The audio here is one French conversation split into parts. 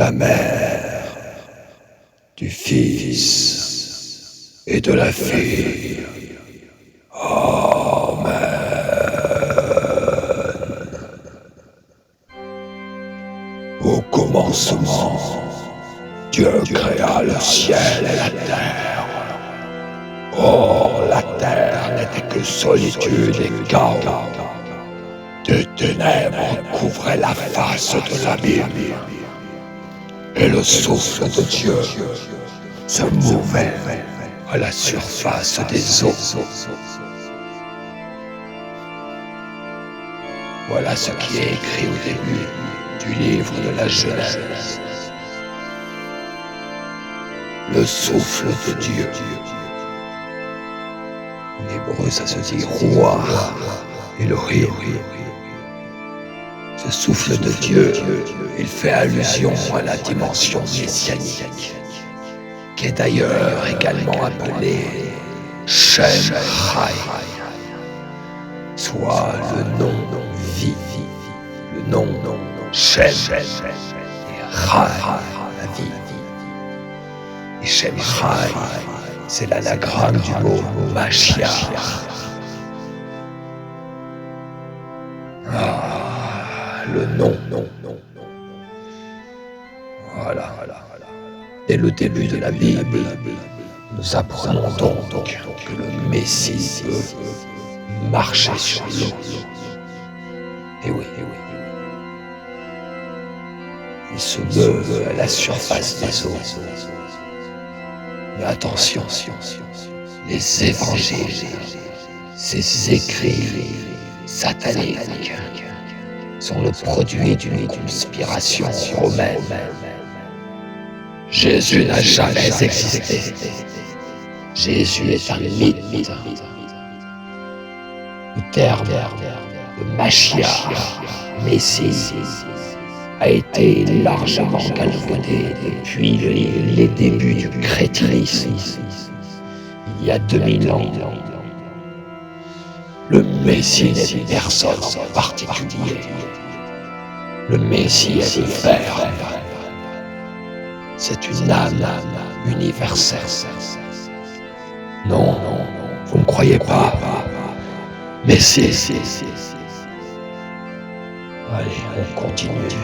la mère, du Fils et de la Fille. Amen. Au commencement, Dieu créa le ciel et la terre. Or, la terre n'était que solitude et chaos. Des ténèbres couvraient la face de l'abîme. Et le souffle de Dieu se mouvait à la surface des eaux. Voilà ce qui est écrit au début du livre de la Genèse. Le souffle de Dieu. En hébreu, ça se dit Ruach Elohim. Ce souffle de Dieu, il fait allusion à la dimension messianique, qui est d'ailleurs également appelée Shem Chai, soit le nom vie, le nom Shem et Chai, la vie. Et Shem Chai, c'est l'anagramme du mot Mashiach. Le nom. Voilà. Dès le début de la Bible, nous apprenons donc que le Messie peut marcher sur l'eau. Et oui. Il se meut à la surface des eaux. Mais attention, les évangiles, ces écrits sataniques, sont le produit d'une conspiration romaine. Jésus n'a jamais existé. Jésus est un mythe. Le terme de Mashiach, Messie, a été largement galvaudé depuis les débuts du christianisme, il y a 2000 ans. Le Messie n'est personne en particulier. Le Messie est le Verbe. C'est une âme universelle. Non, vous ne croyez pas. Mais si. Allez, on continue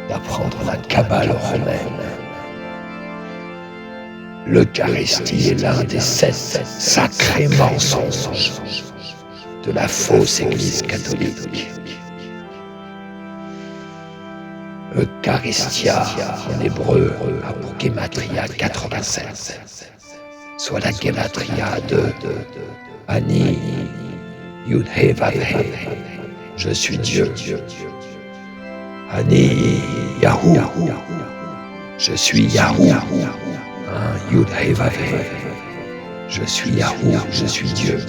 d'apprendre la Kabbale romaine. L'Eucharistie est l'un des 7 sacrés mensonges de la fausse Église catholique. Eucharistia, en hébreu, a pour gématria 87, soit la gématria de Ani Yud He Vav He, je suis Dieu. Ani Yahou, je suis Yahou. Yud He Vav He, je suis Yahou, je suis Dieu.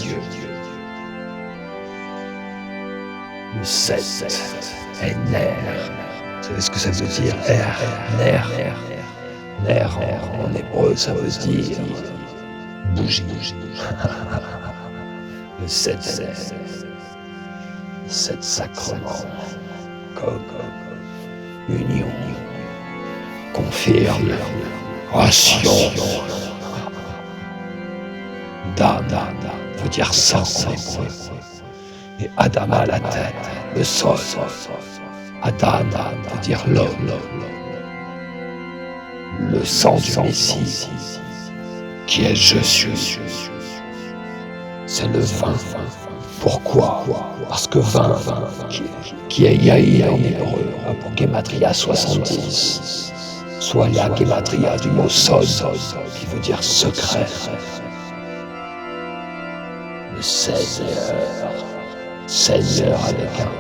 Le 7 est Ner. Vous savez ce que ça veut dire? Ner en hébreu, ça veut dire bougie. Le 7 sacrements, comme union, confirme, ration. Dan veut dire sang en hébreu. Et Adama, la tête, le sol. Adam veut dire l'homme. Le sang du Messie, qui est je suis. C'est le vin. Pourquoi? Parce que vin, qui est Yaïr en hébreu, a pour gématria 70, soit la gématria du mot Sod, qui veut dire secret. Le Seigneur avec un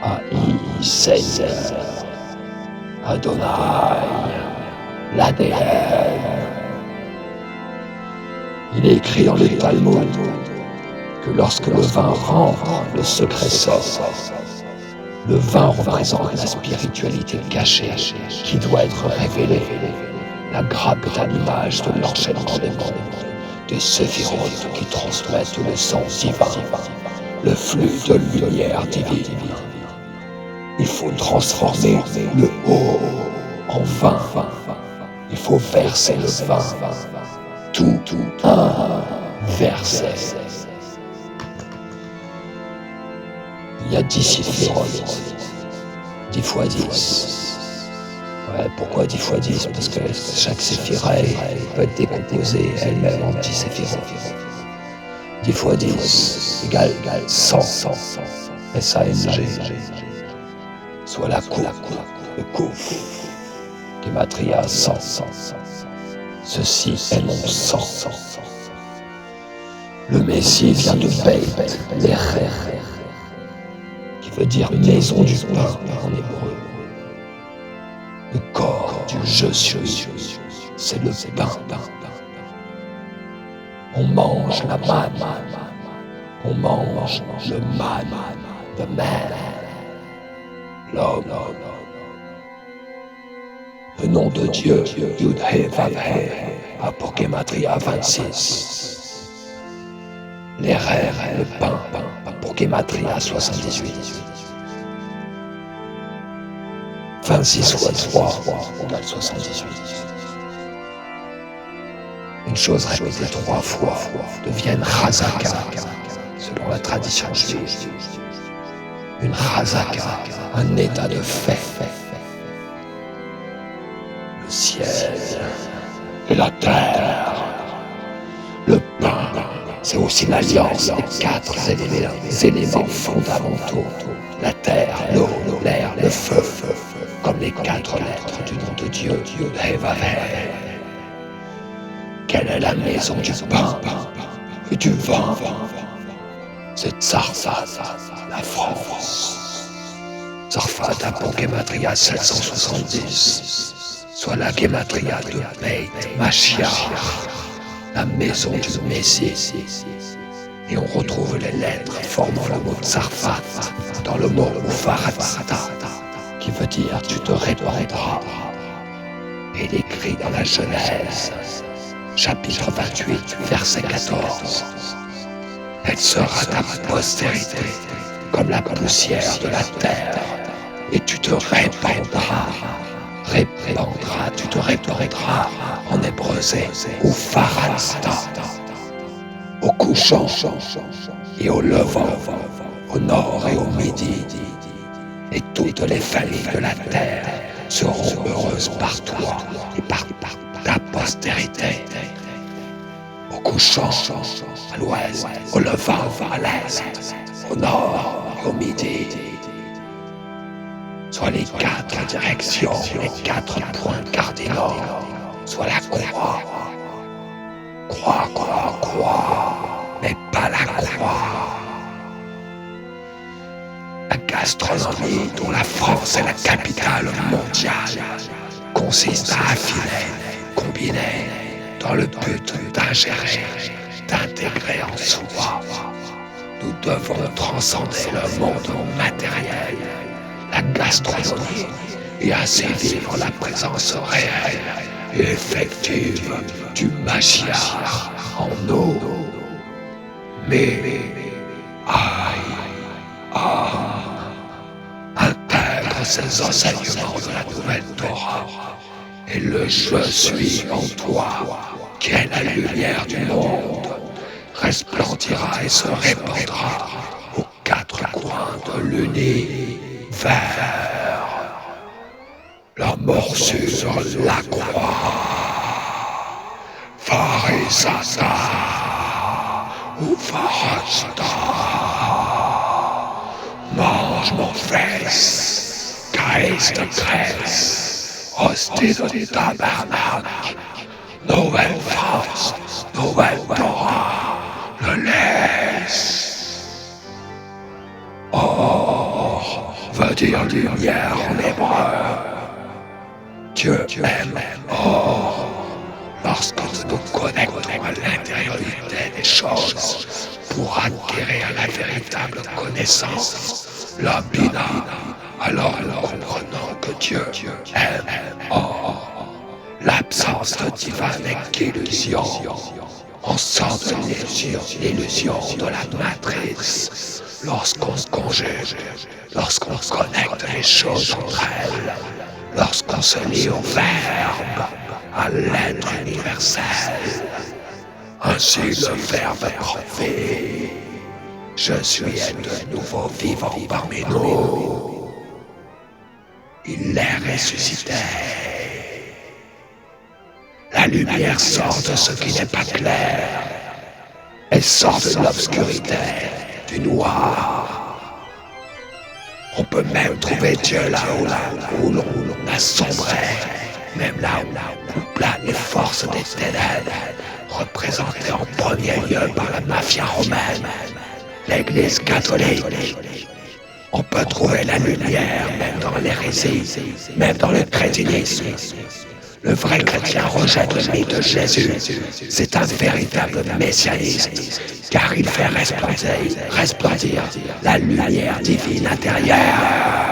A-I, Seigneur, Adonai, l'ADN. Il est écrit dans le Talmud que lorsque le vin rentre, le secret sort. Le vin représente la spiritualité cachée qui doit être révélée. La grappe est à l'image de l'enchaînement des mondes, des séphirotes qui transmettent le sang divin, le flux de lumière divine. Il faut transformer le haut en vin. Il faut verser le vin. Tout un verset. Il y a 10 séphirotes. 10 fois 10. Ouais, pourquoi 10 fois 10? Parce que chaque séphira peut être décomposée elle-même en 10 séphirotes. 10 fois 10 égale 100. S-A-N-G. Soit la coupe, le kouf. Gematria 100. Ceci est mon sang. Le Messie vient de Beit, les rêves, qui veut dire maison du pain en hébreu. Le corps du je suis, c'est le pain. On mange la manne, on mange le man, the man, l'homme. Le nom de Dieu, Yud-He Vav-He, a pour Gematria 26. Les rêves, le pain, pour Gematria 78. 26 fois 3 égale 78. Une chose répétée 3 fois devienne Chazaka, selon la tradition juive. Une Chazaka, un état de fait. Le ciel et la terre. Le pain, c'est aussi l'alliance des 4 éléments fondamentaux. La terre, l'eau, l'air, le feu, comme les 4 lettres du nom de Dieu, Yud-He Vav-He. Quelle est la maison du pain et du vin? C'est Tsarfat, la France. Tsarfat a pour Gematria 770, soit la Gematria de Beit Mashiach, la maison du Messie. Et on retrouve les lettres formant le mot Tsarfat dans le mot Ufaratzta, qui veut dire tu te répandras. Et il écrit dans la Genèse, chapitre 28, verset 14. Elle sera ta postérité, comme la poussière de la terre, et tu te répandras. Tu te répandras en hébreu c'est Ufaratzta. Au couchant et au levant, au nord et au midi, et toutes les familles de la terre seront heureuses par toi et par ta postérité. Au couchant, à l'ouest, au levant, à l'est, au nord et au midi, soit les 4 directions, les 4 points cardinaux, soit la croix, mais pas la croix. La gastronomie, dont la France est la capitale mondiale, consiste à affiner, combiner, dans le but d'ingérer, d'intégrer en soi. Nous devons transcender le monde matériel, la gastronomie, et ainsi vivre la présence réelle et effective du Mashiach en nous. Mais, intègre ces enseignements de la nouvelle Torah, et le je suis en toi, qui est la lumière du monde, resplendira et se répandra aux 4 coins de l'univers. La morsure, la croix, Farisata ou Farasta. Mange mon fils, Christ de graisse, hostie de tabernacle, nouvelle France, nouvelle Torah, le laisse. Or veut dire lumière en hébreu. Dieu aime or lorsque nous nous connectons à l'intériorité des choses pour acquérir la véritable connaissance, la Bina. Alors nous comprenons que Dieu aime or. L'absence de divin n'est qu'illusion. On sort de l'illusion de la matrice. lorsqu'on conjugue, lorsqu'on connecte les choses entre elles, lorsqu'on se lie au verbe, à l'être universel. Ainsi le verbe prend vie. Je suis de nouveau vivant parmi nous. Il est ressuscité. La lumière sort de ce qui n'est pas clair. Elle sort de l'obscurité, du noir. On peut même trouver Dieu là où l'on a sombré, même là où planent les forces des ténèbres, représentées en premier lieu par la mafia romaine, l'Église catholique. On peut trouver la lumière même dans l'hérésie, même dans le crétinisme. Le vrai chrétien rejette le mythe de Jésus. C'est un véritable messianisme, car il fait resplendir la lumière divine intérieure.